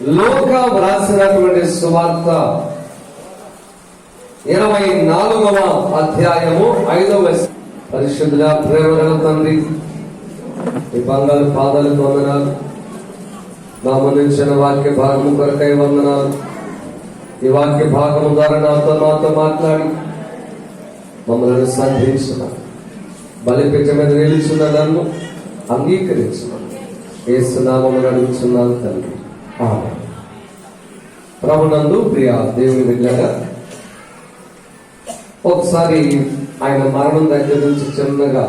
లూకా వ్రాసినటువంటి సువార్త 24వ అధ్యాయము 5వ పరిశుద్ధుల ప్రేమగల తండ్రి, ఈ బంగారు పాదాలకు వందనాలు. గమనించిన వాక్య భాగము కొరకై వందనాలు. ఈ వాక్య భాగము ద్వారా మాతో మాట్లాడి మమ్మల్ని సంధించిన బలిపీఠ మీద నిలుచున్న నన్ను అంగీకరించున్నాను. యేసు నామమున అడుగుచున్నాను తండ్రి, ఆమేన్. ప్రభునందు ప్రియ దేవుని బిడ్డలారా, ఒకసారి ఆయన మరణం దగ్గర నుంచి చిన్నగా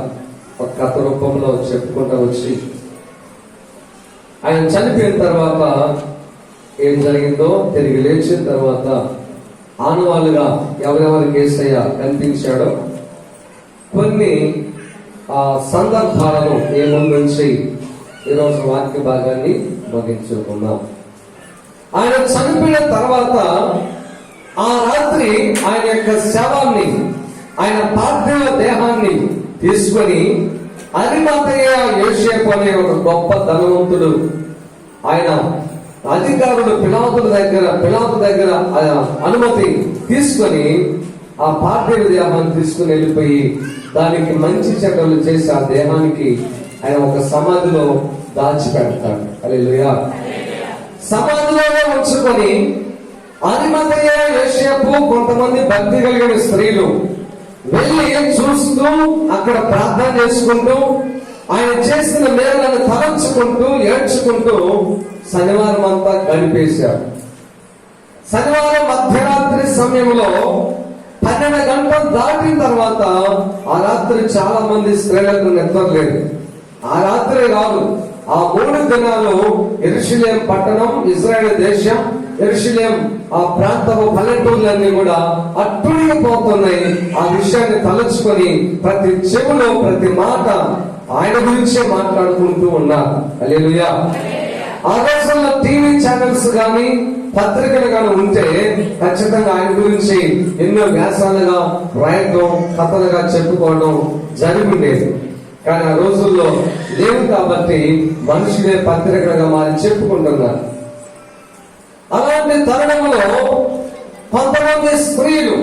ఒక కథ రూపంలో చెప్పుకుంటూ వచ్చి, ఆయన చనిపోయిన తర్వాత ఏం జరిగిందో, తిరిగి లేచిన తర్వాత ఆనవాళ్ళుగా ఎవరెవరికి యేసయ్య కనిపించాడో కొన్ని సందర్భాలను ఏముందుంచి ఈరోజు వాక్య భాగాన్ని ముగించుకున్నాం. ఆయన చనిపోయిన తర్వాత ఆ రాత్రి ఆయన యొక్క శవాన్ని, ఆయన పార్థివ దేహాన్ని తీసుకొని అరిమతయ యోసేపు అనే ఒక గొప్ప ధనవంతుడు, ఆయన అధికారుడు పిలాతు దగ్గర అనుమతి తీసుకొని ఆ పార్థివ దేహాన్ని తీసుకుని వెళ్ళిపోయి దానికి మంచి చెడ్డలు చేసి ఆ దేహానికి ఆయన ఒక సమాధిలో దాచిపెడతాడు. హల్లెలూయా. సమాధిలోనే ఉంచుకొని అరిమతయ యోసేపు కొంతమంది భక్తి కలిగిన స్త్రీలు వెళ్ళి చూస్తూ అక్కడ ప్రార్థన చేసుకుంటూ ఆయన చేసిన మేలులను తలంచుకుంటూ ఏడ్చుకుంటూ శనివారం అంతా గడిపేశారు. శనివారం మధ్యరాత్రి సమయంలో 12 గంటలు దాటిన తర్వాత ఆ రాత్రి చాలా మంది స్త్రీలకు నిద్రలేదు. ఆ రాత్రి కాదు, ఆ 3 దినాలు యెరూషలేం పట్టణం, ఇశ్రాయేలు దేశం, యెరూషలేం ఆ ప్రాంతపు పల్లెటూర్లన్నీ కూడా అట్టుడిగిపోతున్నాయి. ఆ విషయాన్ని తలుచుకొని ప్రతి చెవులో ప్రతి మాట ఆయన గురించే మాట్లాడుకుంటూ ఉన్నారు. హల్లెలూయా. ఆ రోజుల్లో టీవీ ఛానల్స్ గాని పత్రికలు గాని ఉంటే ఖచ్చితంగా ఆయన గురించి ఎన్నో వ్యాసాలుగా రాయటం, కథలుగా చెప్పుకోవడం జరిగిండేది. కానీ ఆ రోజుల్లో లేవు కాబట్టి మనుషులే పత్రికలుగా మారి చెప్పుకుంటున్నారు. అలాంటి తరుణంలో కొంతమంది స్త్రీలు,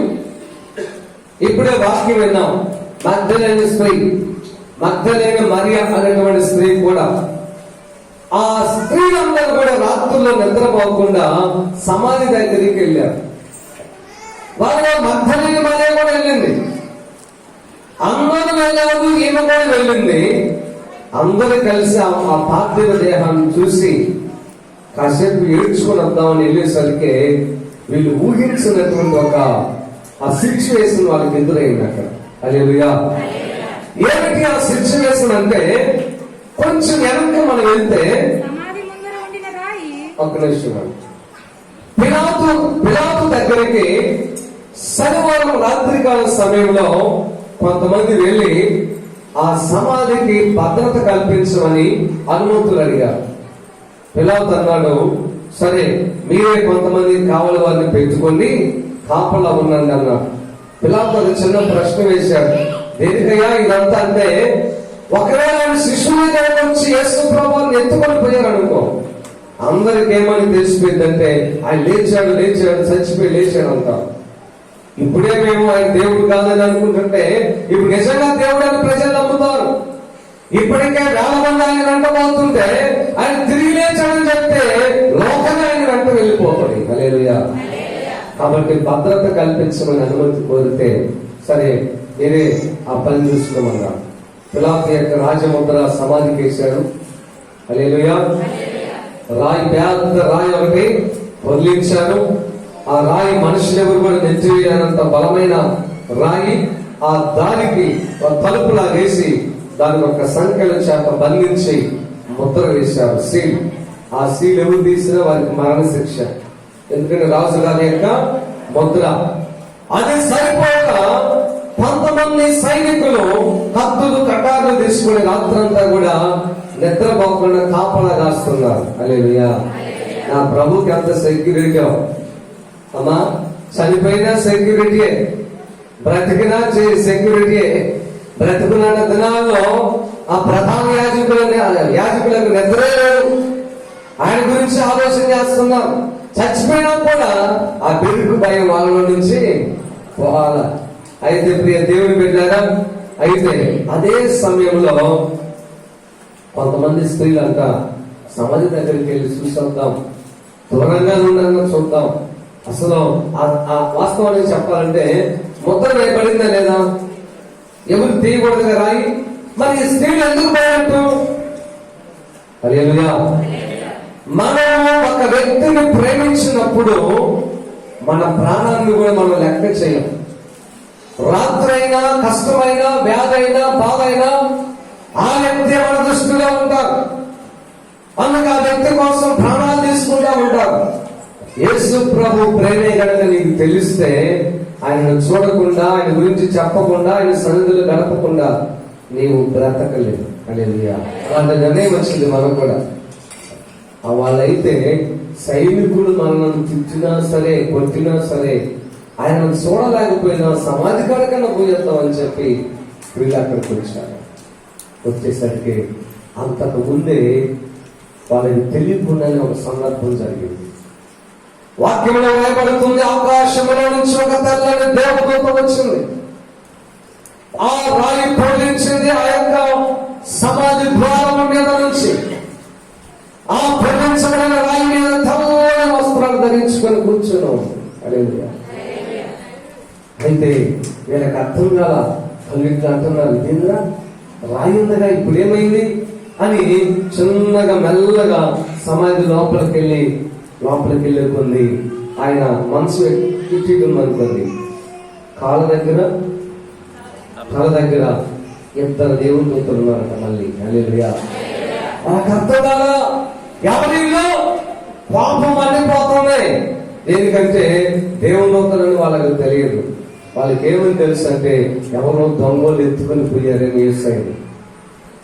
ఇప్పుడే వాక్యం విన్నాం, మగ్దలేని స్త్రీ, మగ్దలేని మరియా అనేటువంటి స్త్రీ కూడా, ఆ స్త్రీలందరూ కూడా రాత్రుల్లో నిద్రపోకుండా సమాధి దగ్గరికి వెళ్ళారు. వాళ్ళ మగ్దలేని మరియా కూడా వెళ్ళింది, అందరూ వెళ్ళారు, ఈమె కూడా వెళ్ళింది. అందరూ కలిసి ఆ పార్థివ దేహాన్ని చూసి కాసేపు ఏడ్చుకుని వద్దామని వెళ్ళేసరికి వీళ్ళు ఊహించినటువంటి ఒక ఆ సిచ్యువేషన్ వాళ్ళకి ఎదురైంది అక్కడ. హల్లెలూయా. ఏమిటి ఆ సిచ్యువేషన్ అంటే, కొంచెం వెనక మనం వెళ్తే ఒక్క నిమిషం, పిలాతు దగ్గరికి శనివారం రాత్రికాల సమయంలో కొంతమంది వెళ్ళి ఆ సమాధికి భద్రత కల్పించమని అనుమతులు అడిగారు. పిలాతు అన్నాడు, సరే మీరే కొంతమంది కావలి వారిని పెంచుకొని కాపలా ఉండండి అన్నాడు. పిలాతు అది చిన్న ప్రశ్న వేశాడు, దేనికయ్యా ఇదంతా అంటే, ఒకవేళ ఆయన శిష్యుని దగ్గర వచ్చి యేసు ప్రభువుని ఎత్తుకొని పోయారు అనుకో, అందరికి ఏమని తెలిసిపోయిందంటే ఆయన లేచాడు చచ్చిపోయి లేచాడు అంటారు. ఇప్పుడే మేము ఆయన దేవుడు కాదని అనుకుంటుంటే ఇప్పుడు నిజంగా దేవుడు అని ప్రజలు నమ్ముతారు. ఇప్పటికే వేల మంది ఆయన వెంటబోతుంటే ఆయన తిరిగి లేచాడని చెప్తే లోకంగా ఆయన వెంట వెళ్ళిపోతాడు. హల్లెలూయా. కాబట్టి భద్రత కల్పించమని అనుమతి కోరితే సరే నేనే ఆ పని చూసుకోమన్నా. పిలాతు యొక్క రాజముద్ర సమాధికి వేశాడు. హల్లెలూయా. రాయి, పెద్ద రాయి ఒకటి వదిలించాడు. ఆ రాయి మనుషులు ఎవరు కూడా నెచ్చివేయనంత బలమైన రాయి. ఆ దానికి తలుపులా వేసి దానికి ఒక సంఖ్యల చేత బంధించి ముద్ర వేశారు, సీల్. ఆ సీల్ ఎవరు తీసినా వారికి మరణ శిక్ష, ఎందుకంటే రాజు గారి యొక్క ముద్ర. అది సరిపోక కొంతమంది సైనికులు కత్తులు కటార్లు తీసుకుని రాత్రంతా కూడా నిద్రపోకుండా కాపలా కాస్తున్నారు. హల్లెలూయా. నా ప్రభుకి అంత సెక్యూరిటీ. అమ్మా, చనిపోయినా సెక్యూరిటీయే, బ్రతికినా సెక్యూరిటీయే. బ్రతుకున్న దినాల్లో ఆ ప్రధాన యాజకులకు నిద్రే లేదు. ఆయన గురించి ఆలోచన చేస్తున్నాం. చచ్చిపోయినా కూడా ఆ బెరుకు భయం వాళ్ళ నుంచి పోవాలా. అయితే ప్రియ దేవుని బిడ్డారా, అయితే అదే సమయంలో కొంతమంది స్త్రీలంతా సమాధి దగ్గరికి వెళ్ళి చూసొద్దాం, దూరంగా ఉండగా చూద్దాం. అసలు ఆ వాస్తవానికి చెప్పాలంటే ముద్ర వేయబడిందా లేదా, ఎవరు తీయకూడదుగా రాయి, మరి స్త్రీలు ఎందుకు పోయినట్టు? హల్లెలూయా. మనం ఒక వ్యక్తిని ప్రేమించినప్పుడు మన ప్రాణాన్ని కూడా మనం లెక్క చేయం. రాత్రైనా, కష్టమైనా, వ్యాధైనా, బాధైనా ఆ వ్యక్తి మన దృష్టిలో ఉంటారు. అందుకు ఆ వ్యక్తి కోసం ప్రాణాలు తీసుకుంటా ఉంటారు. యేసు ప్రభు ప్రేమే గనక నీకు తెలిస్తే ఆయనను చూడకుండా, ఆయన గురించి చెప్పకుండా, ఆయన సన్నిధిలో గడపకుండా నీవు బ్రతకలేదు. హల్లెలూయా. వాళ్ళ నిర్ణయం వచ్చింది. మనం కూడా వాళ్ళైతే సైనికులు మనల్ని తిట్టినా సరే, కొట్టినా సరే, ఆయనను చూడలేకపోయినా సమాధి కడకన్నా పోయేద్దామని చెప్పి వీళ్ళు అక్కడికి వచ్చారు. వచ్చేసరికి అంతకు ముందే వాళ్ళకి తెలియకుండానే ఒక సందర్భం జరిగింది. వాక్యంలో రాయబడుతుంది, ఆకాశంలో నుంచి ఒక తెల్లని దేవదూత వచ్చింది. ఆ రాయి పొడిచింది ఆ యొక్క సమాధి ద్వారం మీద నుంచి. ఆ పొడిచబడిన రాయి మీద తెల్లని వస్త్రాలు ధరించుకొని కూర్చున్నాం. హల్లెలూయా. అయితే వీళ్ళకి అర్థం కాల. కళ్ళిట్లు అంటున్నారు, ఇదేంద్రా రాయి ఉందగా, ఇప్పుడు ఏమైంది అని చిన్నగా మెల్లగా సమాధి లోపలికి వెళ్ళే కొంది ఆయన మనసు అనుకుంది. కాళ్ళ దగ్గర, తల దగ్గర ఇద్దరు దేవుని దూతలు ఉన్నారట. మళ్ళీ హల్లెలూయా. వాళ్ళకి అర్థం కాలా. ఎవరిలో పాపం మండిపోతుంది. ఎందుకంటే దేవుని దూతలని వాళ్ళకి తెలియదు. వాళ్ళకి ఏమని తెలుసు అంటే ఎవరో దొంగలు ఎత్తుకుని పోయారని యేసయ్యని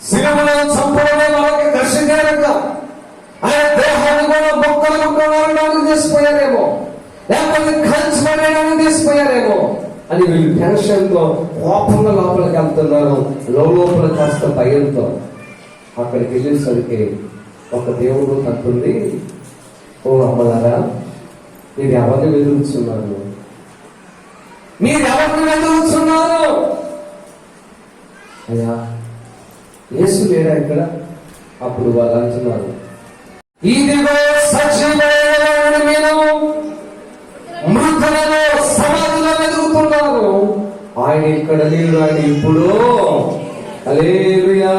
శిలువలో చంపడమే వాళ్ళకి కష్టంగా. ఆయన దేహాన్ని కూడా మొక్కలు తీసిపోయారేమో, లేకపోతే ఖర్చుపడేయడానికి తీసిపోయారేమో అని వీళ్ళు టెన్షన్ తో కోపంగా లోపలికి వెళ్తున్నారు. లోపల కాస్త భయంతో అక్కడికి వెళ్ళేసరికి ఒక దేవుడు అంటుంది, ఓ అమ్మలారా, మీరు ఎవరిని వెతుకుతున్నారు? మీరు ఎవరిని వెతుకుతున్నారు? అయ్యా, యేసు లేడా ఇక్కడ? అప్పుడు వాళ్ళు అంటున్నారు, ఇదిగో సజీవమైన మీరు మృతులను సమాధిలో వెతుకుతున్నారు. ఆయన ఇక్కడ లేడు, ఆయన ఇప్పుడు. హల్లెలూయా.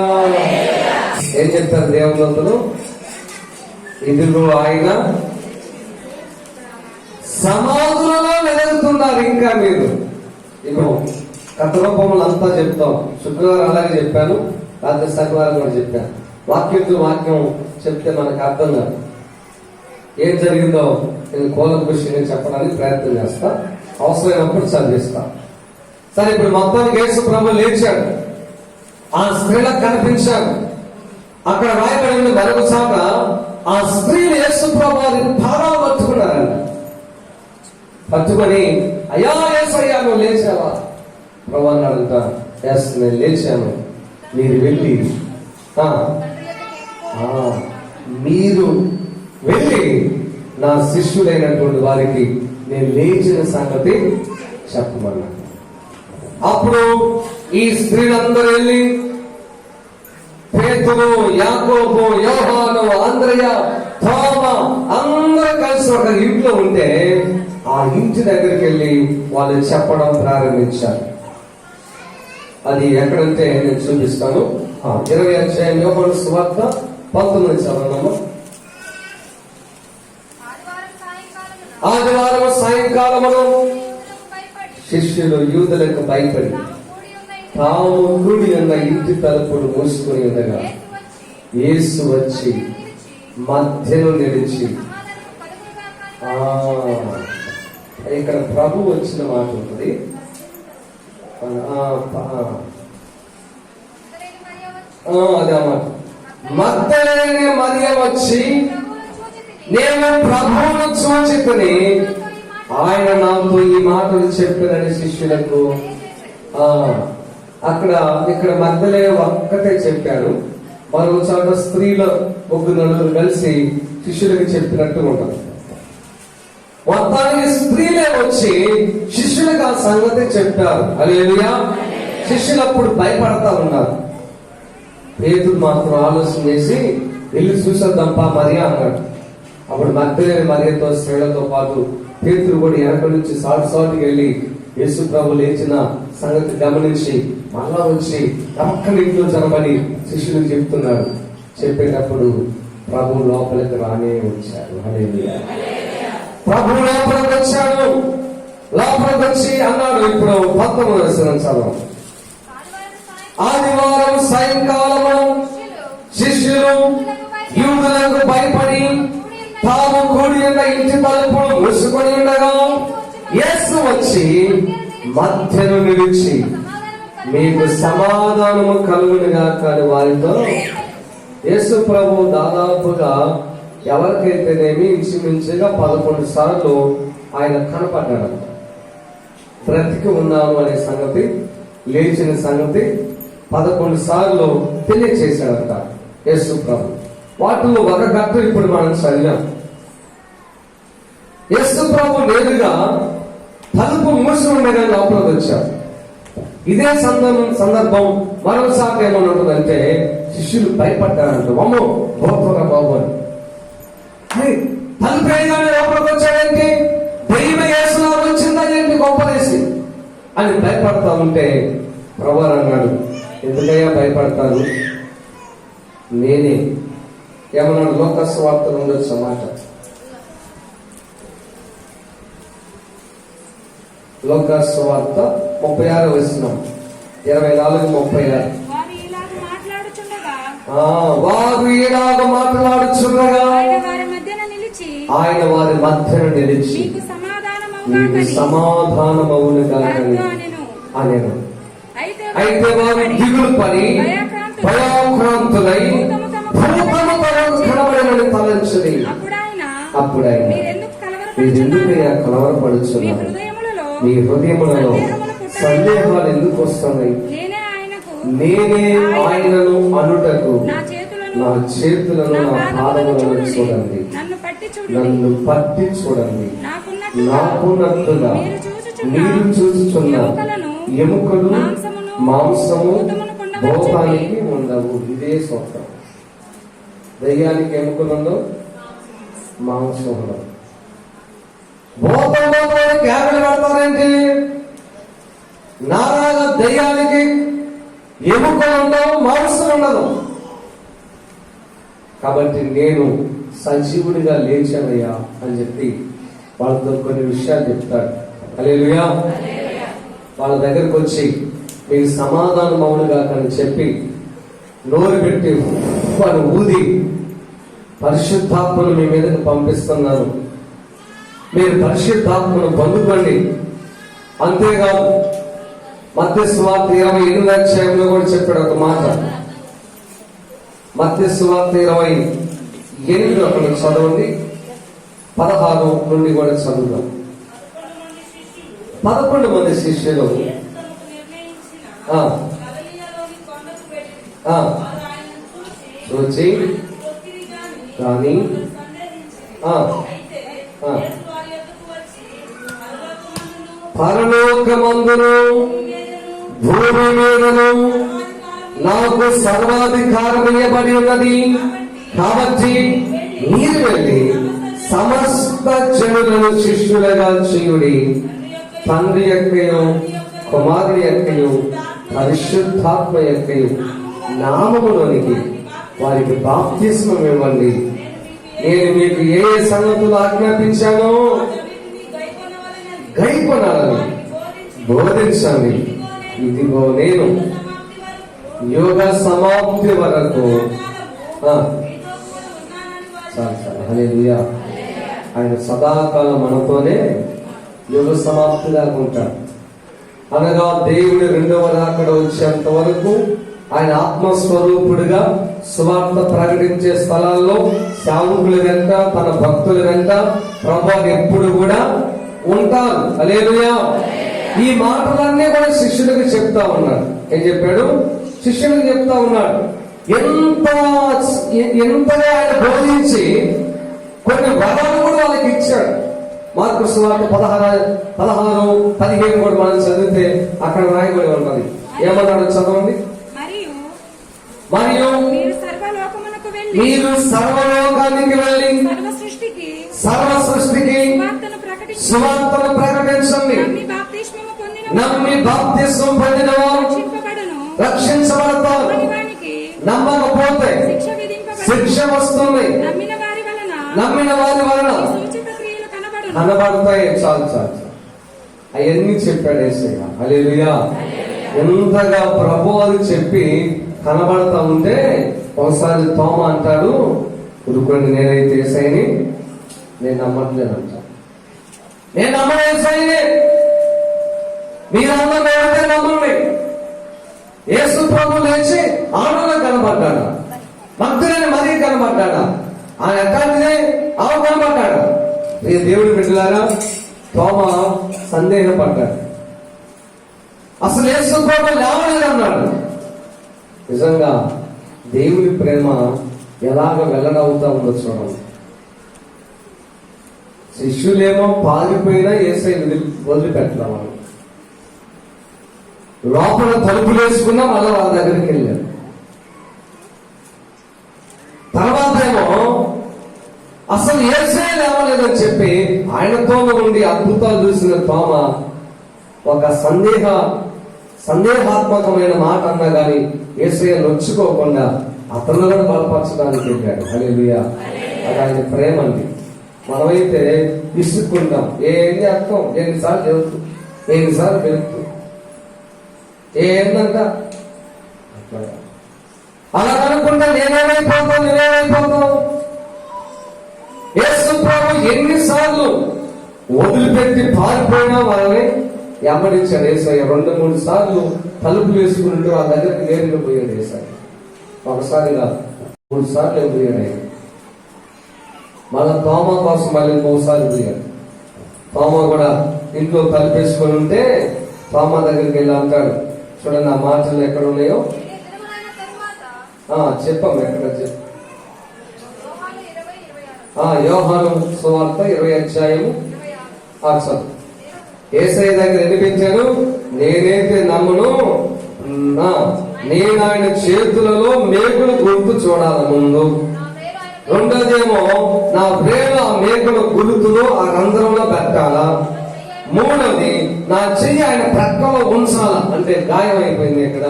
ఏం చెప్తారు దేవుళ్ళు? ఇదిగో ఆయన సమాధులలో వెతుకుతున్నారు. ఇంకా మీరు ఇప్పుడు కథ రూపములు అంతా చెప్తాం. శుక్రవారం అలాగే చెప్పాను, రాత్రి శనివారం కూడా చెప్పాను. వాక్యం చెప్తే మనకు అర్థం కాదు. ఏం జరిగిందో నేను కూలంకుషంగా చెప్పడానికి ప్రయత్నం చేస్తా, అవసరమైనప్పుడు చదివిస్తా. సరే, ఇప్పుడు మొత్తానికి యేసు ప్రభు లేచాడు, ఆ స్త్రీలకు కనిపించాడు. అక్కడ రాయబడిన మరొక చాట ఆ స్త్రీలు యేసు ప్రభు పాదాలు పట్టుకున్నారంట. పట్టుకొని, అయ్యా యేసయ్యా, నువ్వు లేచావా? ప్రభు అన్నాడంట, ఎస్ నేను లేచాను, మీరు వెళ్ళి నా శిష్యులైనటువంటి వారికి నేను లేచిన సంగతి చెప్పమన్నా. అప్పుడు ఈ స్త్రీలందరూ వెళ్ళి పేతురు, యాకోబు, యోహాను, అంద్రయ, తోమా అందరూ కలిసి ఒక ఇంట్లో ఉంటే ఆ ఇంటి దగ్గరికి వెళ్ళి వాళ్ళు చెప్పడం ప్రారంభించారు. అది ఎక్కడంటే నేను చూపిస్తాను. 20వ అధ్యాయం యోహాను సువార్త 19 చదవనమ్మా. ఆదివారం సాయంకాలమున శిష్యులు యూదులకు భయపడి తాము కూడి ఉన్న ఇంటి తలుపులు మూసుకుని ఉండగా యేసు వచ్చి మధ్యలో నిలిచి, ఇక్కడ ప్రభు వచ్చిన మాట ఉంటుంది. అదే మాట, మగ్దలేని మరియ వచ్చి, నేను ప్రభువును చూచితిని, ఆయన నాతో ఈ మాటలు చెప్పినని శిష్యులకు. ఇక్కడ మగ్దలే ఒక్కటే చెప్పారు, మరో చోట స్త్రీల ముగ్గురు నలుగురు కలిసి శిష్యులకి చెప్పినట్టు ఉంటారు. మొత్తానికి స్త్రీలే వచ్చి శిష్యులకు ఆ సంగతి చెప్పారు. హల్లెలూయా. శిష్యులు అప్పుడు భయపడతా ఉన్నారు. పేతురు మాత్రం ఆలోచన చేసి వెళ్ళి చూసేద్దాంపా మరియా అన్నాడు. అప్పుడు మగ్దలేని మరియతో స్త్రీలతో పాటు పేతురు కూడా వెనక నుంచి సాటికి వెళ్ళి యేసు ప్రభు లేచిన సంగతి గమనించి మళ్ళా వచ్చి పక్కన ఇంట్లో జరమని శిష్యులకు చెప్తున్నాడు. చెప్పేటప్పుడు ప్రభు లోపలికి రానే వచ్చాడు. హల్లెలూయా. ప్రభు లోపలికి వచ్చాడు. లోపలికి వచ్చి అన్నాడు. ఇప్పుడు 19వ వచనం చదవం. ఆదివారం సాయంకాలము శిష్యులు యూదులకు భయపడి తాము కూడి ఉన్న ఇంటి తలుపులు మూసుకొని ఉండగా యేసు వచ్చి మధ్యను నిలిచి మీకు సమాధానము కలుగునుగా కానీ వారితో. యేసు ప్రభు దాదాపుగా ఎవరికైతేనేమి ఇంచుమించుగా 11 సార్లు ఆయన కనపడ్డాడు. బ్రతికి ఉన్నాను అనే సంగతి, లేచిన సంగతి 11 సార్లు తెలియచేశాడట యేసు ప్రభు. వాటిలో ఒక గంట ఇప్పుడు మనం చదివాం. యేసు ప్రభు నేరుగా తలుపు మూసి ఉండగా లోపలికి వచ్చాడు. ఇదే సందర్భం మరోసారి ఏమని ఉంటుందంటే శిష్యులు భయపడ్డారంట. అమ్మో గొప్పగా బాబు అని. తలుపు వేయగానే లోపలికి వచ్చాడంటే దైవ యేసులా వచ్చిందని గొప్పలేసి అని భయపడతా ఉంటే ప్రభు అన్నాడు, ఎందుకయ్యా భయపడతారు? నేనే. ఏమన్నాడు? లోకస్ వార్తలు ఉండొచ్చు అన్నమాట. లోకస్ వార్త 36వ వచనం 24-36. వారు ఇలాగ మాట్లాడుచుండగా ఆయన వారి మధ్యన నిలిచి మీకు సమాధానమవును కాని అనెను. అయితే వారు దిగులు పడి భయాక్రాంతులై కనబడమని తలంచుని. అప్పుడు ఆయన మీరెందుకయ్యా కలవరపడుచున్నారు? మీ హృదయములలో సందేహాలు ఎందుకు వస్తున్నాయి? నేనే ఆయనను అనుటకు నా చేతులను నా పాదములను చూడండి, నన్ను పట్టి చూడండి. నాకున్నట్టుగా మీరు చూస్తున్న ఎముకలు మాంసము భోగానికి ఉండవు. ఇదే సూత్రం. దయ్యానికి ఎముకలు ఉండవు, మాంసం ఉండవు. భూతంలో క్యాబిల్ పెడతారేంటి? నారాయణ దయ్యానికి ఎముకలు ఉండవు, మాంసం ఉండదు. కాబట్టి నేను సజీవుడిగా లేచానయ్యా అని చెప్పి వాళ్ళతో కొన్ని విషయాలు చెప్తాడు. హల్లెలూయా. వాళ్ళ దగ్గరకు వచ్చి మీకు సమాధానం అవునుగా అని చెప్పి నోరు పెట్టి వాడు ఊది పరిశుద్ధాత్మను మీ మీదకి పంపిస్తున్నాను, మీరు పరిశుద్ధాత్మను పొందుకోండి. అంతేకాదు మత్తయి సువార్త 28వ అధ్యాయంలో కూడా చెప్పాడు ఒక మాట. మత్తయి సువార్త 28 అక్కడ చదవండి, 16 నుండి కూడా చదువుదాం. 11 మంది శిష్యులు చూచి కానీ పరలోకమందును భూమి మీదను నాకు సర్వాధికారం ఇవ్వబడి ఉన్నది. కాబట్టి మీరు వెళ్ళి సమస్త జనులను శిష్యులుగా చేయుడి. తండ్రి యొక్కయు కుమారుడి యొక్కయు పరిశుద్ధాత్మ యొక్కయు నామములోనికి వారికి బాప్తిస్మం ఇవ్వండి. నేను మీకు ఏ సంగతులు ఆజ్ఞాపించానో గైకొనాలని బోధించండి. ఇదిగో నేను యోగ సమాప్తి వరకు. హల్లెలూయా. ఆయన సదాకాలం మనతోనే యుగ సమాప్తి దాకా ఉంటాడు. అనగా దేవుడు 2వ రాకడ వచ్చేంత వరకు ఆయన ఆత్మస్వరూపుడుగా సువార్త ప్రకటించే స్థలాల్లో సేవకుల వెంట తన భక్తుల వెంట ప్రభువు ఎప్పుడు కూడా ఉంటారు. హల్లెలూయా. ఈ మాటలన్నీ కూడా శిష్యులకు చెప్తా ఉన్నాడు. ఏం చెప్పాడు? శిష్యులకు చెప్తా ఉన్నాడు. ఎంతగా ఆయన బోధించి కొన్ని వరాలు కూడా వాళ్ళకి ఇచ్చాడు. మార్కు సువార్త 16:15 కూడా మనం చదివితే అక్కడ రాయబడి ఉన్నది. ఏమన్నాడు చదవండి. మరియు మీరు సర్వలోకానికి వెళ్ళి సర్వ సృష్టికి సువార్తను ప్రకటించండి. నమ్మి బాప్తిస్మం పొందిన వారు రక్షించబడతారు, నమ్మకపోతే శిక్ష వస్తుంది. నమ్మిన వారి వలన కనబడతాయి. చాలు అవన్నీ చెప్పాడు యేసయ్య. హల్లెలూయా. ఎంతగా ప్రభు అని చెప్పి కనబడతా ఉంటే ఒకసారి తోమ అంటాడు, ఉరుకోండి, నేనైతే యేసయ్యని నేను నమ్మట్లేదు అంట. నేను నమ్మను యేసయ్యని, మీరందరూ నేనైతే నమ్మండి. యేసు ప్రభు లేచి ఆడలో కనబడ్డాడు, భక్తులని మరీ కనబడ్డాడు, ఆయన ఎక్కడిదే ఆవు కనబడ్డాడు. దేవుడి బిడ్డలారా, తోమ సందేహపడ్డాడు. అసలు యేసు ప్రభు లేవలేదన్నాడు. నిజంగా దేవుడి ప్రేమ ఎలాగ వెల్లడవుతా ఉందో చూడండి. శిష్యులేమో పారిపోయినా యేసయ్య వదిలిపెట్టడం, వాళ్ళు లోపల తలుపులు వేసుకున్నా మళ్ళీ వాళ్ళ దగ్గరికి వెళ్ళారు. తర్వాత ఏమో అసలు యేసయ్య లేవలేదని చెప్పి ఆయనతో ఉండి అద్భుతాలు చూసిన తోమ ఒక సందేహాత్మకమైన మాట అన్నా కానీ యేసయ్య నొచ్చుకోకుండా అతను కూడా బలపరచడానికి వెళ్ళాడు. హల్లెలూయా. అది ఆయన ప్రేమ అండి. మనమైతే విసుక్కుంటాం, ఏంది అర్థం, ఎన్నిసార్లు చదువుతూ ఎన్నిసార్లు పెరుగుతూ ఏందంట అలా అనుకుంటా నేనేమైపోతాం. యేసు ప్రభు ఎన్నిసార్లు వదిలిపెట్టి పారిపోయినా వాళ్ళని ఎమ్మడించాడు యేసయ్య. 2-3 సార్లు తలుపులు వేసుకుంటూ ఆ దగ్గరికి నేరుగా పోయాడు యేసయ్య. ఒకసారి కాదు, 3 సార్లు పోయాడు ఆయన. మళ్ళా తోమ కోసం మళ్ళీ 3 సార్లు పోయాడు. తోమ కూడా ఇంట్లో తలుపేసుకొని ఉంటే తోమ దగ్గరికి వెళ్ళి అంటాడు, చూడండి ఆ మాటలు ఎక్కడ ఉన్నాయో చెప్పాము. ఎక్కడ చెప్పు. యోహాను సువార్త 20వ అధ్యాయము చదువు. యేసయ్య దగ్గర వినిపించాను, నేనైతే నమ్మను, నేను ఆయన చేతులలో మేకులు గుర్తు చూడాల ముందు. రెండోదేమో నా ప్రేమ ఆ మేకుల గుర్తులు ఆ రంధ్రంలో పెట్టాలా. మూడోది నా చెయ్యి ఆయన ప్రక్కలో ఉంచాలా. అంటే గాయం అయిపోయింది ఇక్కడ,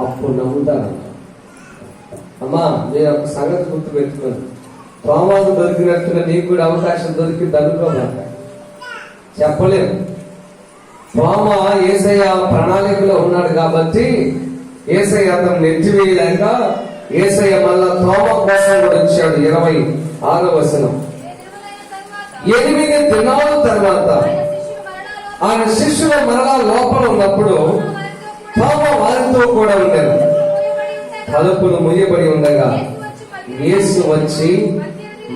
అప్పుడు నమ్ముతాను. అమ్మా, నేను ఒక సంగతి గుర్తు పెట్టుకోండి. తోమాకు దొరికినట్టుగా నీకు కూడా అవకాశం దొరికింది అనుకోమాట, చెప్పలేము. తోమ యేసయ్య ప్రణాళికలో ఉన్నాడు కాబట్టి యేసయ్య అతను నెట్టివేయలేక యేసయ్య మళ్ళా తోమ కోసం కూడా వచ్చాడు. 26వ వచనం. 8 దినాల తర్వాత ఆయన శిష్యులు మరలా లోపల ఉన్నప్పుడు తోమ వారితో కూడా ఉండేది. తలుపులు ముయ్యబడి ఉండగా యేసు వచ్చి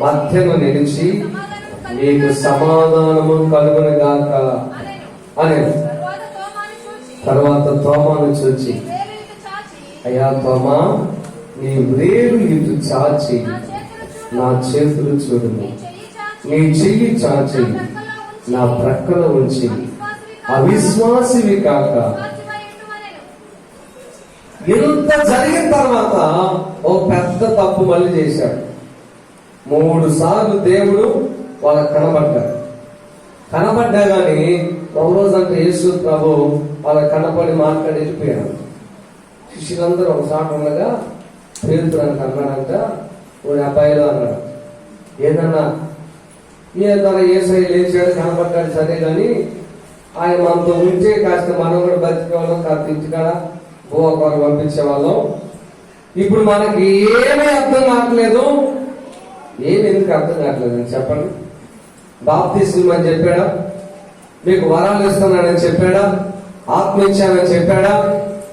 మధ్యను నిలిచి, నీకు సమాధానము కలుగునుగాక అని. తర్వాత తోమాను చూచి, అయ్యా తోమా, నీ వ్రేలు ఇటు చాచి నా చేతులు చూడుము, నీ చెయ్యి చాచి నా ప్రక్కన ఉంచి అవిశ్వాసివి కాక. ఇంత జరిగిన తర్వాత ఓ పెద్ద తప్పు మళ్ళీ చేశాడు. 3 సార్లు దేవుడు వాళ్ళకి కనబడ్డా గాని ఒకరోజు అంటే యేసు ప్రభు వాళ్ళకి కనపడి మాట్లాడి వెళ్ళిపోయాడు. శిష్యులందరూ ఒకసారి ఉండగా పేతురానికి అన్నాడంట, ఓ అబ్బాయిలో అన్నాడు, ఏదన్నా యేసయ్య లేచాడు కనపడ్డాడు సరే గాని ఆయన మనతో ఉంటే కాస్త మనం కూడా బతికేవాళ్ళం, కాస్త ఇంటికాడ గోవాకు పంపించేవాళ్ళం. ఇప్పుడు మనకి ఏమీ అర్థం కావట్లేదు. ఎందుకు అర్థం కావట్లేదు అని చెప్పండి. బాప్తిస్మం అని చెప్పాడా, మీకు వరాలు ఇస్తున్నానని చెప్పాడా, ఆత్మ ఇచ్చానని చెప్పాడా,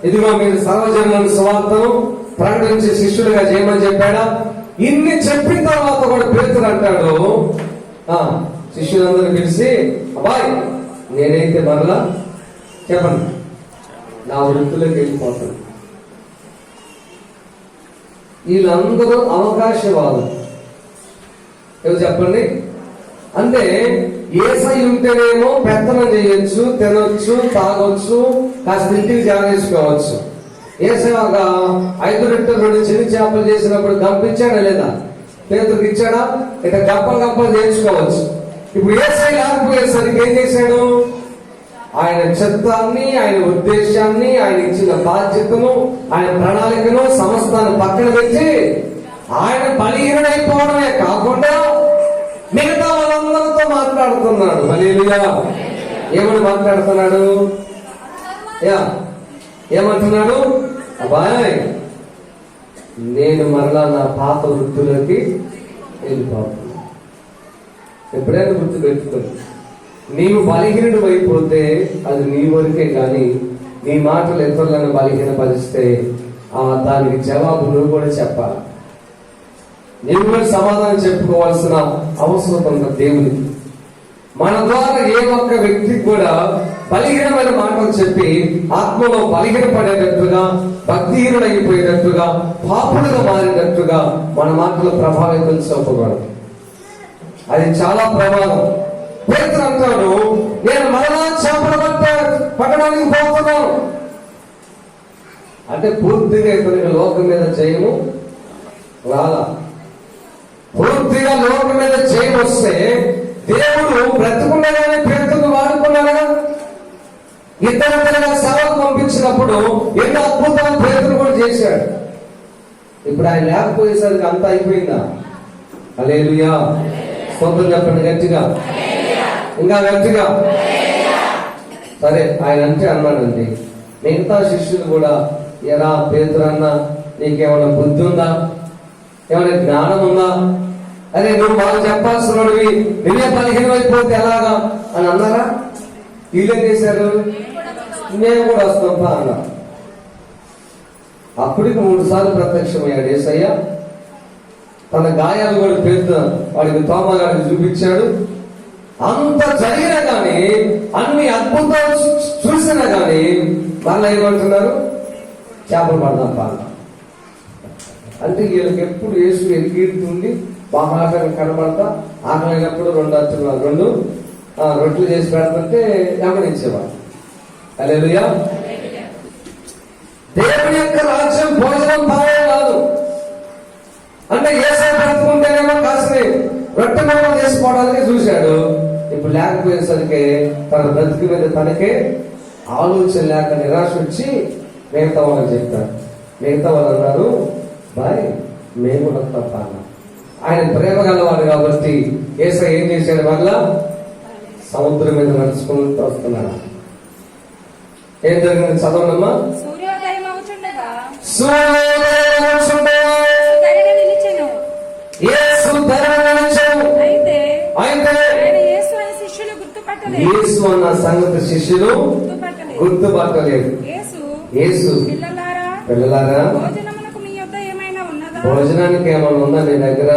ఇదిగో మీరు సర్వజనులను సువార్తను ప్రకటించి శిష్యులుగా చేయమని చెప్పాడా? ఇన్ని చెప్పిన తర్వాత కూడా పేతురు అంటాడు, శిష్యులందరూ పిలిచి, అబ్బాయి నేనైతే మరలా చెప్పండి నా వృత్తిలోకి వెళ్ళిపోతాను. వీళ్ళందరూ అవకాశవాదులు. ఎవరు చెప్పండి? అంటే యేసయ్య ఉంటేనేమో పెత్తనం చేయొచ్చు, తినొచ్చు, తాగొచ్చు, కాస్త ఇంటికి జారేసుకోవచ్చు. యేసయ్య ఒక 5 రొట్టెలు 2 చిన్న చేపలు చేసినప్పుడు గంపించాడా లేదా? పేతురుకి ఇచ్చాడా? ఇక గప్పలు చేయించుకోవచ్చు. ఇప్పుడు యేసయ్య లేకపోయేసరికి ఏం చేశాడు? ఆయన చిత్తాన్ని, ఆయన ఉద్దేశాన్ని, ఆయన ఇచ్చిన బాధ్యతను, ఆయన ప్రణాళికను సమస్తాన్ని పక్కన పెట్టి ఆయన బలహీనుడైపోవడమే కాకుండా మిగతా వాళ్ళందరితో మాట్లాడుతున్నాడు. హల్లెలూయా. ఏమని మాట్లాడుతున్నాడు? ఏమంటున్నాడు? అబ్బాయ్, నేను మరలా నా పాత వృత్తులకి వెళ్ళిపోతున్నా. ఎప్పుడైనా గుర్తు పెట్టుకోండి, నీవు బలహీనుడు అయిపోతే అది నీ వరకే, కానీ నీ మాటలు ఇతరులను బలహీనపరిస్తే దానికి జవాబు నువ్వు కూడా చెప్పాలి. నీవు కూడా సమాధానం చెప్పుకోవాల్సిన అవసరం ఉన్న దేవునికి. మన ద్వారా ఏ ఒక్క వ్యక్తికి కూడా బలహీనమైన మాటలు చెప్పి ఆత్మలో బలహీనపడేటట్టుగా, భక్తిహీనుడైపోయినట్టుగా, పాపులుగా మారినట్టుగా మన మాటలు ప్రభావితం చూపకూడదు. అది చాలా ప్రమాదం. పేతురు అంటాడు, నేను మరలా చేపలు పట్టడానికి పోతున్నాను అంటే పూర్తిగా ఇతనికి లోకం మీద జయము రాలా. పూర్తిగా లోకం మీద జయం వస్తే దేవుడు బ్రతుకుండగానే పేతురును వాడుకున్నాడా? ఇతరులుగా సేవకు పంపించినప్పుడు ఎన్నో అద్భుతాలు పేతురు కూడా చేశాడు. ఇప్పుడు ఆయన లేకపోయేసరికి అంతా అయిపోయిందా? హల్లెలూయా. స్తోత్రం చెప్పండి గట్టిగా, ఇంకా గట్టిగా. సరే, ఆయన అంటే అన్నాడండి, మిగతా శిష్యులు కూడా, ఎరా పేతురు అన్న, నీకేమైనా బుద్ధి ఉందా? ఏమైనా జ్ఞానం ఉందా? అరే నువ్వు వాళ్ళు చెప్పాల్సిన వాడివి, నువ్వే బలహీనం అయిపోతే ఎలాగా అని అన్నారా? వీళ్ళేం చేశారు? మేము కూడా వస్తాం అన్నా. అప్పటికి 3 సార్లు ప్రత్యక్షమయ్యాడు యేసయ్య. తన గాయాలు కూడా పేతురు వాడికి తోమగాడికి చూపించాడు. అంత జరిగినా కానీ, అన్ని అద్భుతాలు చూసినా కానీ మళ్ళీ ఏమంటున్నారు? చేపలు పడదాం పాల. అంటే వీళ్ళకి ఎప్పుడు యేసు ఎరిగిడుతుంది, బాగా కనబడతా, ఆకలినప్పుడు 2 రొట్టెలు చేసి పెడుతుంటే గమనించేవాడు. హల్లెలూయా. దేవుని యొక్క రాజ్యం భోజనం బాగా కాదు. అంటే యేసయ్య బ్రతుకుంటేనేమో కాసిన రొట్టె మనం చేసుకోవడానికి చూశాడు. ఇప్పుడు లేకపోయేసరికి తన బ్రతుకు మీద తనకే ఆలోచన లేక నిరాశ వచ్చి మిగతా వాళ్ళని చెప్తాడు. మిగతా వాళ్ళు అన్నారు, బాయ్ మేము కూడా తప్ప అన్నా. ఆయన ప్రేమ గలవాడు కాబట్టి యేసయ్య ఏం చేశాడు? మళ్ళా సముద్రం మీద నడుచుకుంటూ వస్తున్నాడు. ఏం జరిగింది చదవనమ్మా? సూర్యోదయం అవుచుండగా యేసు అన్న సంగతి శిష్యులు గుర్తుపట్టలేదు. యేసు పిల్లలారా, భోజనానికి ఏమైనా ఉందా మీ దగ్గర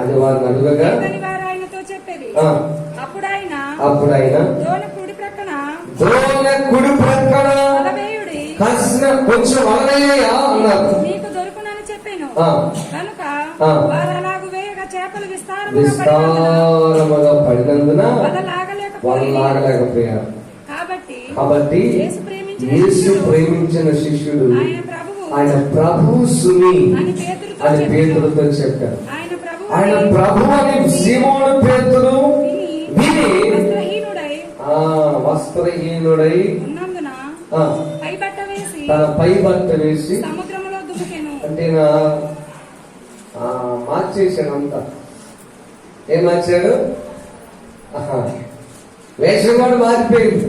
అని వారిని అడుగగా, అప్పుడు ఆయన దోణ కుడి ప్రక్కన కాసిన కొంచెం వలనయ్యా అన్నారు. విస్తారముగా పడినందున వాళ్ళు లాగలేకపోయారు. కాబట్టి యేసు ప్రేమించిన శిష్యుడు ఆయన ప్రభువు సుని అని పేతురుతో చెప్పారు. ఆయన ప్రభు అని సీమోను పేతురు విని వస్త్రహీనుడై తన పై బట్ట వేసి అంటే మార్చేశాడు. అంతా ఏం మార్చాడు? వేషం కూడా మారిపోయింది.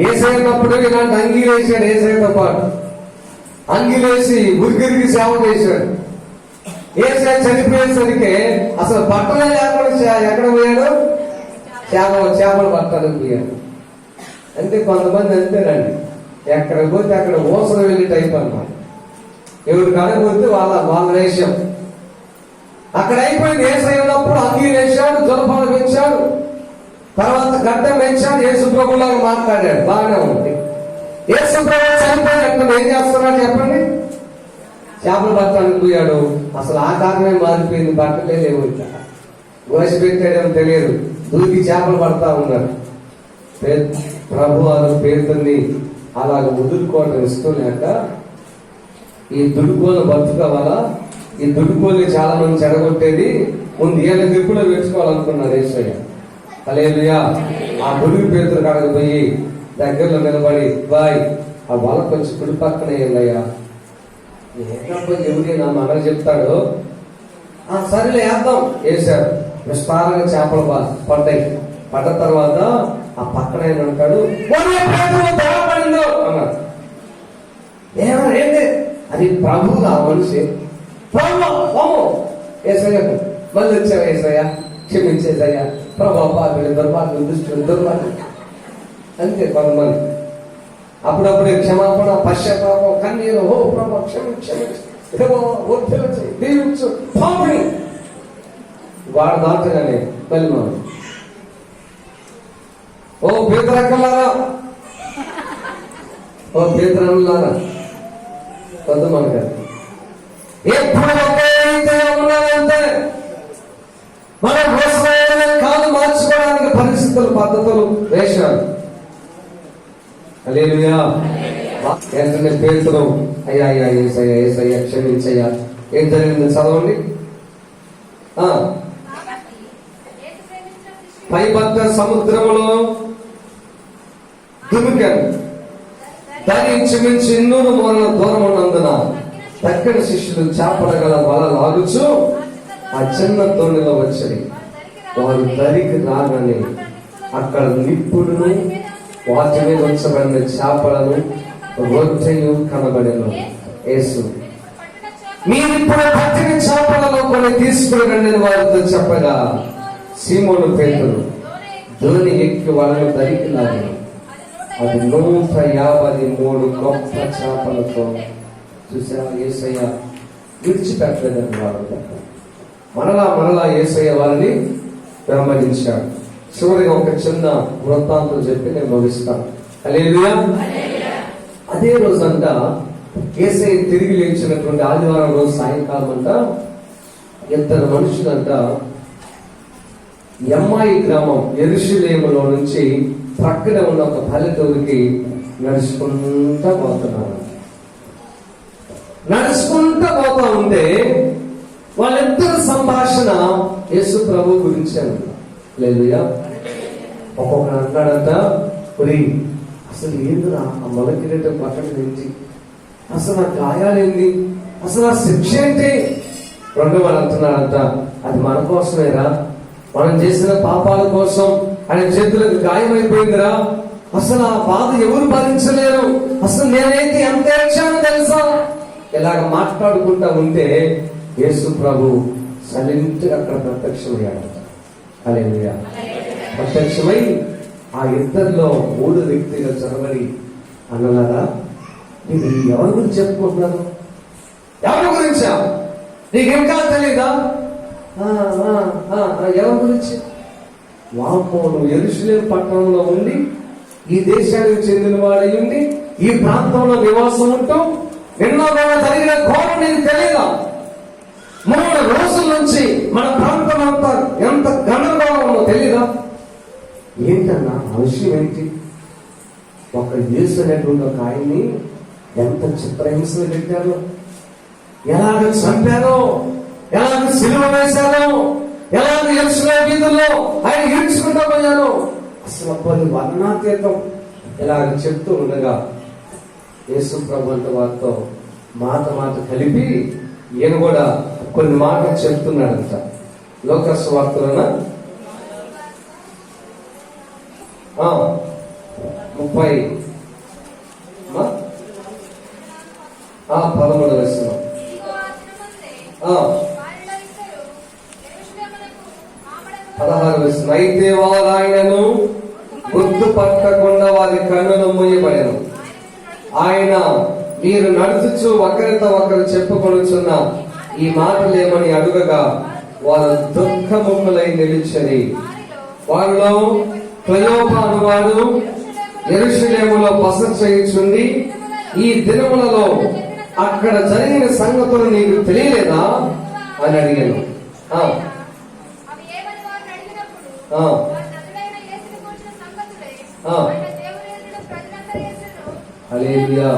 ఏసైనప్పుడు ఇలాంటి అంగీలు వేసాడు. ఏసైతో పాటు అంగీలు వేసి ఉరిగిరికి సేవ చేశాడు. ఏసై చనిపోయేసరికి అసలు బట్టలే లేకుండా ఎక్కడ పోయాడు? చేపలు పట్టడానికి పోయాడు. అంటే కొంతమంది అంతేనండి, ఎక్కడ పోతే అక్కడ ఊసలు వెళ్ళి టైప్ అన్నమాట. ఎవరు కడగపోతే వాళ్ళ వేషం అక్కడ అయిపోయింది. యేసయ్య ఉన్నప్పుడు అంగీ వేశాడు, జలపాలు పెంచాడు, తర్వాత గడ్డం పెంచాడు, యేసు ప్రభులాగా మాట్లాడాడు. బాగానే ఉంది. యేసు ప్రభు చనిపోయినట్టు ఏం చేస్తున్నాడు చెప్పండి? చేపలు పట్టడానికి పోయాడు. అసలు ఆకారమే మారిపోయింది, బట్టలే లేవు. ఇట్లా గోసి పెట్టాడని తెలియదు, దూకి చేపలు పడతా ఉన్నాడు. ప్రభు వారు పేరుని అలాగ వదులుకోవడం ఇష్టం లేక ఈ దుడుకోలు బతుకోవాలా, ఈ దుడుకోలు చాలా మంది చెడగొట్టేది, ముందు ఏళ్ళ గ్రిప్పులో పెంచుకోవాలనుకున్నారు యేసయ్య. హల్లెలూయా. ఆ దుడుగు పేతురు కాడకు పోయి దగ్గరలో నిలబడి, బాయ్ ఆ వల కొంచెం కుడి పక్కన వేయాలయ్యా. ఎవరైనా మన చెప్తాడు, సరేలే వేద్దాం. వేశాడు. విస్తారంగా చేపలు పడ్డాయి. పడ్డ తర్వాత ఆ పక్కన ఆయన అంటాడు, పడిందో అన్నాడు. ఏంటి అది? ప్రభు ఆ మనిషి ప్రభు ఏసయ్య మళ్ళీ వచ్చావు, ఏసయ్య క్షమించేసయ్యా, ప్రభావాలు దుర్మార్గం దుష్టులు దుర్మార్గం అంతే. కొంతమంది అప్పుడప్పుడే క్షమాపణ, పశ్చాత్తాపం, కన్నీరు, ఓ ప్రభా క్షమించు వాడు దాటగానే మళ్ళీ మనం ఓ పేదరక్కలారా, ఓ పేదరన్నారా కొద్ది మనకు ఎప్పుడు ఉన్నారంటే మనం కాదు మార్చుకోవడానికి పరిస్థితులు, పద్ధతులు, వేషాలు. హల్లెలూయా. వెంటనే పేతురు, అయ్యా అయ్యా యేసయ్యా యేసయ్యా క్షమించయ్యా. ఏం జరిగింది చదవండి. పైబద్ద సముద్రములో దుమికాను, దాని ఇంచుమించు 200 మూరల దూరం ఉన్నందున దక్కన శిష్యులు చేపల గల వల లాగుచు ఆ చిన్న తోణిలో వచ్చాయి. వారు దరికి రాగానే అక్కడ నిప్పుడును వాటి మీద ఉంచబడిన చేపలను రొట్టెలు కనబడెను. యేసు, మీరిప్పుడు పట్టిన చేపలలో కొన్ని తీసుకుని వారితో చెప్పగా సీమోను పేతురు ధోని ఎక్కి వాళ్ళను దరికి లాగాను. అది 153 గొప్ప చేపలతో. చూసా, యేసయ్య విడిచిపెట్టలేదని వాడు. మరలా యేసయ్య వారిని వెంబడించాడు. చివరిగా ఒక చిన్న వృత్తాంతం చెప్పి నేను ముగిస్తాను. హల్లెలూయా. అదే రోజంట యేసయ్య తిరిగి లేచినటువంటి ఆదివారం రోజు సాయంకాలం అంట 2 మనుషులంట ఎమ్మాయి గ్రామం యెరూషలేములో నుంచి ప్రక్కన ఉన్న ఒక పల్లెటూరికి నడుచుకుంటా పోతున్నారు. నడుచుకుంటా పోతా ఉంటే వాళ్ళిద్దరు సంభాషణ యేసు ప్రభు గురించి అన్నారు. హల్లెలూయా. ఒక్కొక్కడు అంటాడంట, అసలు ఏందిరా ఆ మొలకిరేట పక్కన ఏంటి, అసలు ఆ గాయాలేంది, అసలు ఆ శిక్ష ఏంటి? రెండో వాడు అంటున్నాడంట, అది మన కోసమేరా, మనం చేసిన పాపాల కోసం ఆయన చేతులకు గాయమైపోయిందిరా, అసలు ఆ బాధ ఎవరు భరించలేరు, అసలు నేనైతే ఎంత ఏడ్చానో తెలుసా. ఇలాగ మాట్లాడుకుంటా ఉంటే యేసు ప్రభు సైలెంట్ అక్కడ ప్రత్యక్షమయ్యాడు. హల్లెలూయా. ప్రత్యక్షమై ఆ ఇద్దరిలో 3 వ్యక్తిగా చొరబడి, అన్నలారా మీరు ఎవరి గురించి చెప్పుకుంటున్నారు? ఎవరి గురించా? నీకు ఇంకా తెలీదా? ఎవరి గురించి? వామ్మో, నువ్వు యెరూషలేము పట్టణంలో ఉండి ఈ దేశానికి చెందిన వాడై ఉండి ఈ ప్రాంతంలో నివాసం ఉంటూ ఎన్నో జరిగిన ఘోరం నీకు తెలీదా? 3 రోజుల నుంచి మన ప్రాంతం అంతా ఎంత గందరగోళంలో తెలీదా? ఏంటన్నా ఆ విషయం ఏంటి? ఒక యేసు అనేటువంటి ఒక ఆయన్ని ఎంత చిత్రహింసలు పెట్టారో, ఎలాగ చంపారో, ఎలాగ సిలువ వేశారో, ఎలాగ యెరూషలేము వీధుల్లో ఆయన ఈడ్చుకుంటూ పోయారో, అసలు పది వర్ణాతీతం. ఇలాగ చెప్తూ ఉండగా యేసు ప్రభు అంటే వారితో మాట కలిపి ఈయన కూడా కొన్ని మాటలు చెప్తున్నాడంట. లోకస్ వార్తలన 30 13 వేస్తున్నాం. అయితే వారు ఆయనను గుర్తుపట్టకుండా వారి కన్నులు మూయబడెను. ఆయన, మీరు నడుచుచు ఒకరితో ఒకరు చెప్పుకొనుచున్న ఈ మాటలేమని అడుగగా వారు దుఃఖముఖులై నిలిచెరి. వారిలో క్లయోప అనువాడు యెరూషలేములో బస చేయుచుండి ఈ దినములలో అక్కడ జరిగిన సంగతులు నీకు తెలియలేదా అని అడిగాను. అవి ఏమని వారిని అడిగినప్పుడు ఆ. వారు నజరేయుడైన యేసుని గూర్చిన సంగతులే ఆ. ఆయన దేవుని ఎదుట ప్రజలందరి ఎదుటను హల్లెలూయా.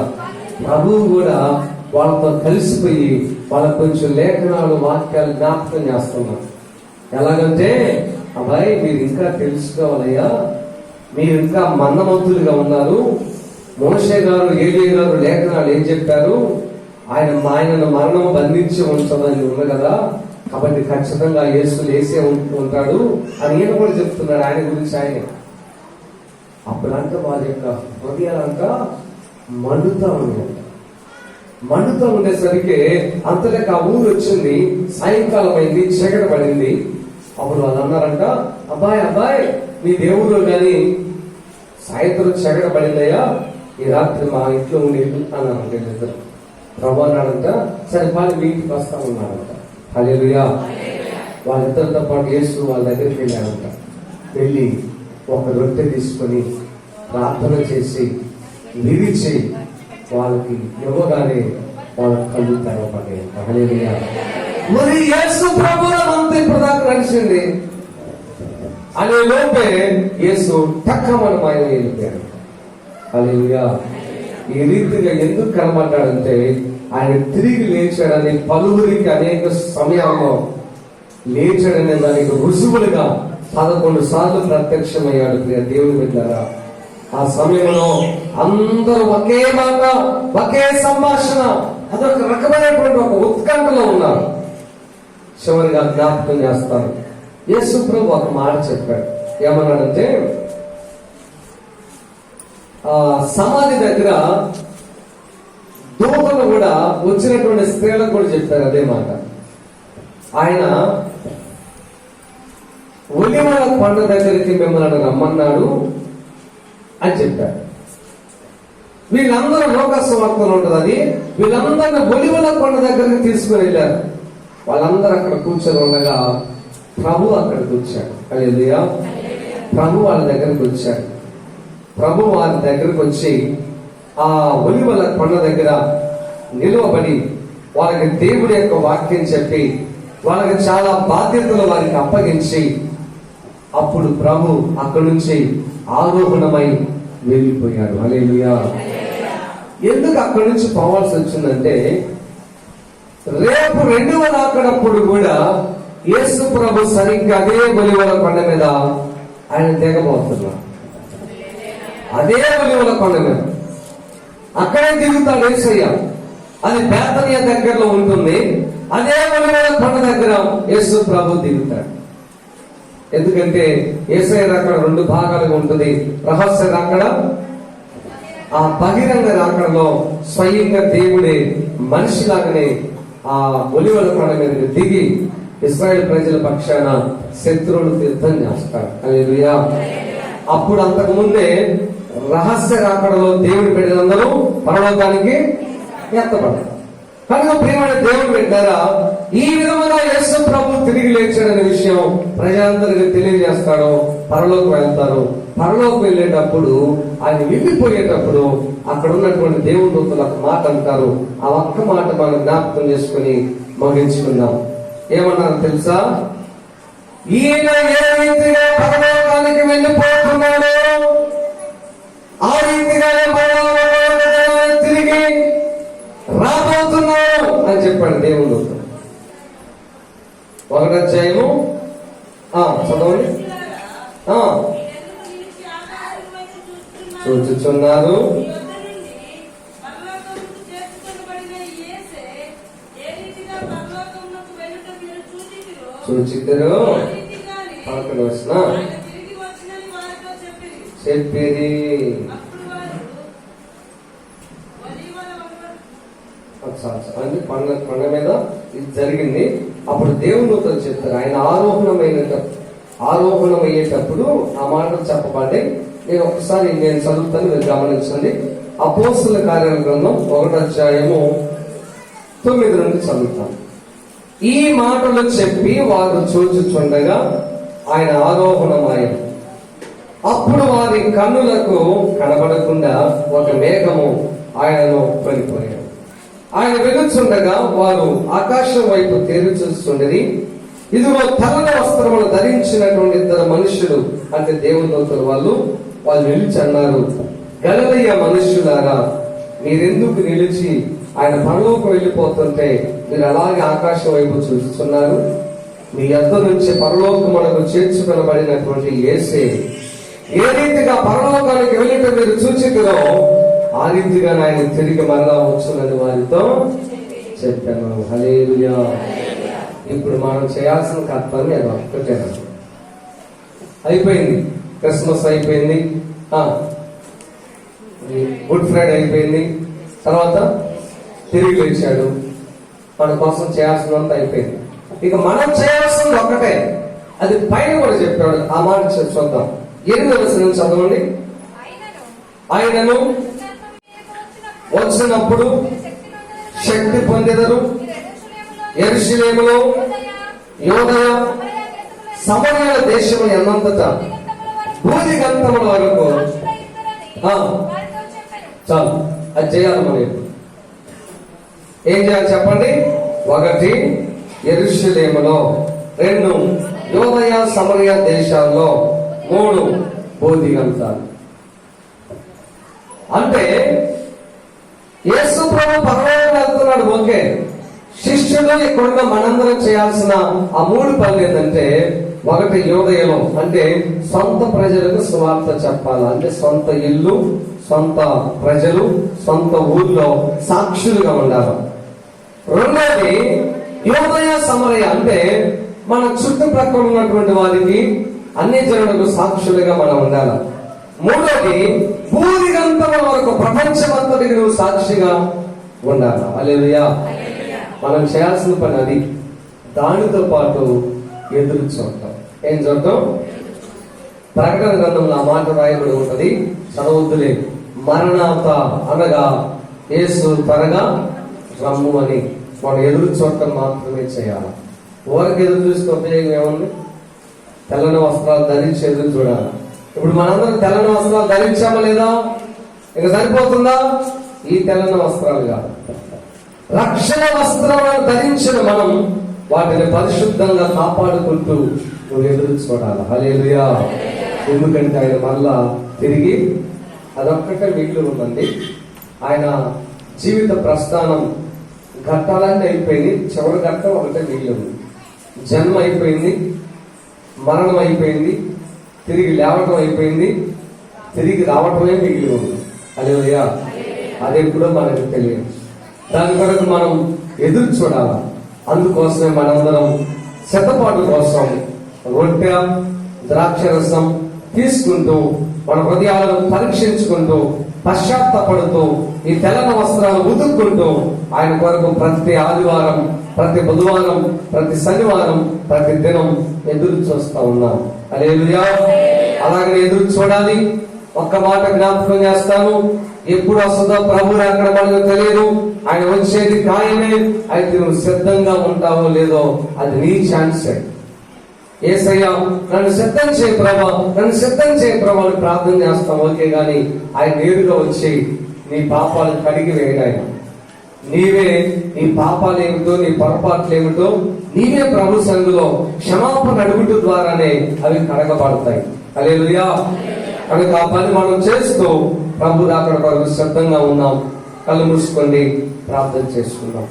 ప్రభువు కూడా వాళ్ళతో కలిసిపోయి వాళ్ళకు కొంచెం లేఖనాలు వాక్యాలు జ్ఞాపకం చేస్తున్నారు. ఎలాగంటే, అబ్బాయి మీరు ఇంకా తెలుసుకోవాలయ్యా, మీరు ఇంకా మన్నమంతులుగా ఉన్నారు. మోషే గారు ఏలియా గారు లేఖనాలు ఏం చెప్పారు, ఆయనను మరణం బంధించి ఉంచదని ఉంది కదా, కాబట్టి ఖచ్చితంగా యేసు లేసే ఉంటాడు అని ఈయన కూడా చెప్తున్నాడు ఆయన గురించి. ఆయన అప్పుడంతా వారి యొక్క హృదయాలంతా మండుతా ఉండేసరికి అంతలేక ఆ ఊరు వచ్చింది. సాయంకాలం అయింది, చీకటి పడింది. అప్పుడు వాళ్ళు అన్నారంట, అబ్బాయి నీ దేవుడు గాని సాయంత్రం చీకటి పడిందయ్యా, ఈ రాత్రి మా ఇంట్లో ఉండి అన్నారంట ఇద్దరు. ప్రభు అన్నాడంట, సరే వాళ్ళు మీ ఇంటికి వస్తా ఉన్నారంట. హల్లెలూయా. వాళ్ళిద్దరితో పాటు యేసు వాళ్ళ దగ్గరికి వెళ్ళాడంట. వెళ్ళి ఒక రొట్టె తీసుకొని ప్రార్థన చేసి విరిచి వాళ్ళకి ఇవ్వగానే వాళ్ళ కళ్ళు తెరవబడ్డాయి. హల్లెలూయా. మరి యేసు ప్రభువుల అంతా ఇప్పటిదాకా నడిచింది అనే లోపే యేసు టక్కమని మాయ వెళ్ళిపోయాడు. హల్లెలూయా. ఈ రీతిగా ఎందుకు కనబడ్డాడంటే ఆయన తిరిగి లేచాడని పలువురికి అనేక సమయాల్లో లేచాడనే దానికి రుజువులుగా 11 సార్లు ప్రత్యక్షమయ్యాడు. ప్రియ దేవుని బిడ్డలారా, ఆ సమయంలో అందరూ ఒకే మాట, ఒకే సంభాషణ, అదొక రకమైనటువంటి ఒక ఉత్కంఠలో ఉన్నారు. చివరిగా జ్ఞాపకం చేస్తారు. యేసు ప్రభు ఒక మాట చెప్పాడు. ఏమన్నాడంటే, సమాధి దగ్గర దూతలు కూడా వచ్చినటువంటి స్త్రీలకు కూడా చెప్పారు అదే మాట. ఆయన ఒలివల కొండ దగ్గరికి మిమ్మల్ని రమ్మన్నాడు అని చెప్పారు. వీళ్ళందరూ లోకస్వార్తలు ఉంటుంది అది. వీళ్ళందరినీ ఒలివల కొండ దగ్గరికి తీసుకుని వెళ్ళారు. వాళ్ళందరూ అక్కడ కూర్చొని ఉండగా ప్రభు అక్కడికి వచ్చాడు. హల్లెలూయా. ప్రభు వాళ్ళ దగ్గరికి వచ్చాడు. ప్రభు వారి దగ్గరకు వచ్చి ఆ ఒలివల కొండ దగ్గర నిలువబడి వాళ్ళకి దేవుడి యొక్క వాక్యం చెప్పి వాళ్ళకి చాలా బాధ్యతలు వారికి అప్పగించి అప్పుడు ప్రభు అక్కడి నుంచి ఆరోహణమై వెళ్ళిపోయాడు. హల్లెలూయా. ఎందుకు అక్కడి నుంచి పోవాల్సి వచ్చిందంటే, రేపు 2వ రాకడప్పుడు కూడా యేసు ప్రభు సరిగ్గా అదే ఒలివల కొండ మీద ఆయన దిగబోతున్నారు. అదే ఒలివల కొండ మీద అక్కడే దిగుతాడు యేసయ్య. అది బేతనియ దగ్గరలో ఉంటుంది. అదే ఒలివల కొండ దగ్గర యేసు ప్రభు దిగుతాడు. ఎందుకంటే యేసయ్య రాకడ 2 భాగాలుగా ఉంటుంది. రహస్య రాకడ, ఆ బహిరంగ రాకడలో స్వయంగా దేవుడే మనిషిలాగానే ఆ ఒలివల కొండ మీద దిగి ఇశ్రాయేల్ ప్రజల పక్షాన శత్రువులు యుద్ధం చేస్తాడు. హల్లెలూయా. అప్పుడు అంతకు ముందే రహస్య రాకడలో దేవుడి బిడ్డలందరూ పరలోకానికి ఎత్తపడతారు. కనుక ప్రియమైన దేవుడు బిడ్డలారా, ఈ విధముగా యేసు ప్రభు తిరిగి లేచాడనే విషయం ప్రజలందరికీ తెలియజేస్తాడు. పరలోకి వెళ్తారు. పరలోకి వెళ్ళేటప్పుడు ఆయన వెళ్ళిపోయేటప్పుడు అక్కడ ఉన్నటువంటి దేవుని దూతలు ఒక మాట అంటారు. ఆ ఒక్క మాట మనం జ్ఞాపకం చేసుకుని ముగించుకుందాం. ఏమన్నారు తెలుసా? ఈయన ఏ రీతిగా పరలోకానికి వెళ్ళిపోతున్నాడో ఆ రీతిగానే తిరిగి రాబోతున్నాడు అని చెప్పాడు దేవుడు. 1వ అధ్యాయము చదవండి. చూచుచున్నారు చూచిద్దరు పలకలు వచ్చిన చెప్పేది. అని కొండ మీద ఇది జరిగింది. అప్పుడు దేవునితో చెప్తారు. ఆయన ఆరోహణం అయ్యేటప్పుడు ఆ మాటలు చెప్పబడ్డాయి. నేను ఒకసారి నేను చదువుతాను, మీరు గమనించండి. అపోస్తలుల కార్యాల గ్రంథం 1వ అధ్యాయము 9 నుండి చదువుతాను. ఈ మాటలు చెప్పి వారు చూచుచుండగా ఆయన ఆరోహణమాయను. అప్పుడు వారి కన్నులకు కనబడకుండా ఒక మేఘము ఆయనను వెళ్ళిపోయాడు. ఆయన వెలుచుండగా వారు ఆకాశం వైపు తేరి చూస్తుండేది. ఇదిగో తెల్లని వస్త్రములు ధరించినటువంటి ఇద్దరు మనుషులు, అంటే దేవదూతలు, వాళ్ళు నిలిచి అన్నారు, గలిలయ మనుష్యులారా, మీరెందుకు నిలిచి ఆయన పరలోకం వెళ్ళిపోతుంటే మీరు అలాగే ఆకాశం వైపు చూస్తున్నారు? మీ యొద్ద నుంచి పరలోకమునకు చేర్చుకొనబడినటువంటి యేసే ఏ రీతిగా పరలోకానికి వెళ్ళితే మీరు చూచితురో ఆ రీతిగా ఆయన తిరిగి మరలా వచ్చునని వారితో చెప్పాను. హల్లెలూయా. ఇప్పుడు మనం చేయాల్సిన కర్తవ్యం అది ఒక్కటే. అయిపోయింది, క్రిస్మస్ అయిపోయింది, గుడ్ ఫ్రైడే అయిపోయింది, తర్వాత తిరిగి లేచాడు, మన కోసం చేయాల్సినంత అయిపోయింది. ఇక మనం చేయాల్సింది ఒక్కటే, అది పైన కూడా చెప్పాడు. ఆ మాట చూద్దాం. 8వ వచనం చదవండి. ఆయనను వచ్చినప్పుడు శక్తి పొందెదరు, యెరూషలేములో, యూదయ, సమరయ దేశము ఎన్నంతటా భూదిగంతముల వరకు. చాలు, అది చేయాలి. మనం ఏం చేయాలి చెప్పండి? 1 యెరూషలేములో, 2 యూదయ సమరయ దేశాల్లో, 3 భూదిగంతాలు. అంటే యేసు ప్రభు పరలోకం వెళ్తున్నాడు, ఓకే. శిష్యులు ఇక్కడున్న మనందరం చేయాల్సిన ఆ 3 పనులు ఏంటంటే, 1 యూదయలో, అంటే సొంత ప్రజలకు సువార్త చెప్పాలి. అంటే సొంత ఇల్లు, సొంత ప్రజలు, సొంత ఊర్లో సాక్షులుగా ఉండాలి. 2వది యూదయ సమరయ, అంటే మన చుట్టుప్రక్కల ఉన్నటువంటి వారికి, అన్ని జనులకు సాక్షులుగా మనం ఉండాలి. 3వది భూదిగంతముల వరకు, ప్రపంచమంతటికి నువ్వు సాక్షిగా ఉండాలి. హల్లెలూయా. మనం చేయాల్సిన పని అది. దానితో పాటు ఎదురు చూడటం. ఏం చూడటం? ప్రకటన గ్రంథంలో ఆ మాట రాయబడి ఉంటది, చదవద్దులే. మరణాత అనగా యేసు త్వరగా రమ్ము అని. మనం ఎదురు చూడటం మాత్రమే చేయాలి. ఊరికి ఎదురు చూస్తే ఉపయోగం ఏముంది? తెల్లని వస్త్రాలు ధరించి ఎదురు చూడాలి. ఇప్పుడు మనందరం తెల్లని వస్త్రాలు ధరించామా లేదా? ఇక సరిపోతుందా? ఈ తెల్లని వస్త్రాలు కాదు, రక్షణ వస్త్రాలను ధరించిన మనం వాటిని పరిశుద్ధంగా కాపాడుకుంటూ నువ్వు ఎదురు చూడాలి. హల్లెలూయా. ఎందుకంటే ఆయన మళ్ళా తిరిగి, అదొక్కటే మిగిలి ఉందండి. ఆయన జీవిత ప్రస్థానం ఘట్టాలన్నీ అయిపోయింది, చివరి ఘట్టం ఒకటే మిగిలి ఉంది. జన్మ అయిపోయింది, మరణం అయిపోయింది, తిరిగి లేవటం అయిపోయింది, తిరిగి రావటమే మిగిలి ఉంది. హల్లెలూయా. అది ఎప్పుడో మనకు తెలియదు. దాని కొరకు మనం ఎదురు చూడాలి. అందుకోసమే మనందరం శతపాటు కోసం రొట్టె, ద్రాక్షరసం తీసుకుంటూ, మన హృదయాలను పరీక్షించుకుంటూ, పశ్చాత్తపడుతూ, ఈ తెల్లని వస్త్రాలు ఉతుక్కుంటూ ఆయన కొరకు ప్రతి ఆదివారం, ప్రతి బుధవారం, ప్రతి శనివారం, ప్రతి దినం ఎదురు చూస్తా ఉన్నాం. హల్లెలూయా. అలాగే ఎదురు చూడాలి. ఒక్క మాట జ్ఞాపకం చేస్తాను, ఎప్పుడు వస్తుందో ప్రభు అక్కడ మనకు తెలియదు. ఆయన వచ్చేది ఖాయమే. అయితే నువ్వు సిద్ధంగా ఉంటావో లేదో అది నీ ఛాన్సే. యేసయ్య నన్ను సిద్ధం చేయ ప్రభా, నన్ను సిద్ధం చేయ ప్రభా అని ప్రార్థన చేస్తాం, ఓకే. గాని ఆయన నేరుగా వచ్చి నీ పాపాలు కడిగి వేయడాయన. నీవే నీ పాపాలు ఏమిటో, నీ పొరపాట్లు ఏమిటో నీవే ప్రభు సన్నిధిలో క్షమాపణ అడుగుట ద్వారానే అవి కడగబడతాయి. హల్లెలూయా. కనుక ఆ పని మనం చేస్తూ ప్రభు అక్కడ సిద్ధంగా ఉన్నాం. కళ్ళు మూసుకోండి, ప్రార్థన చేసుకుందాం.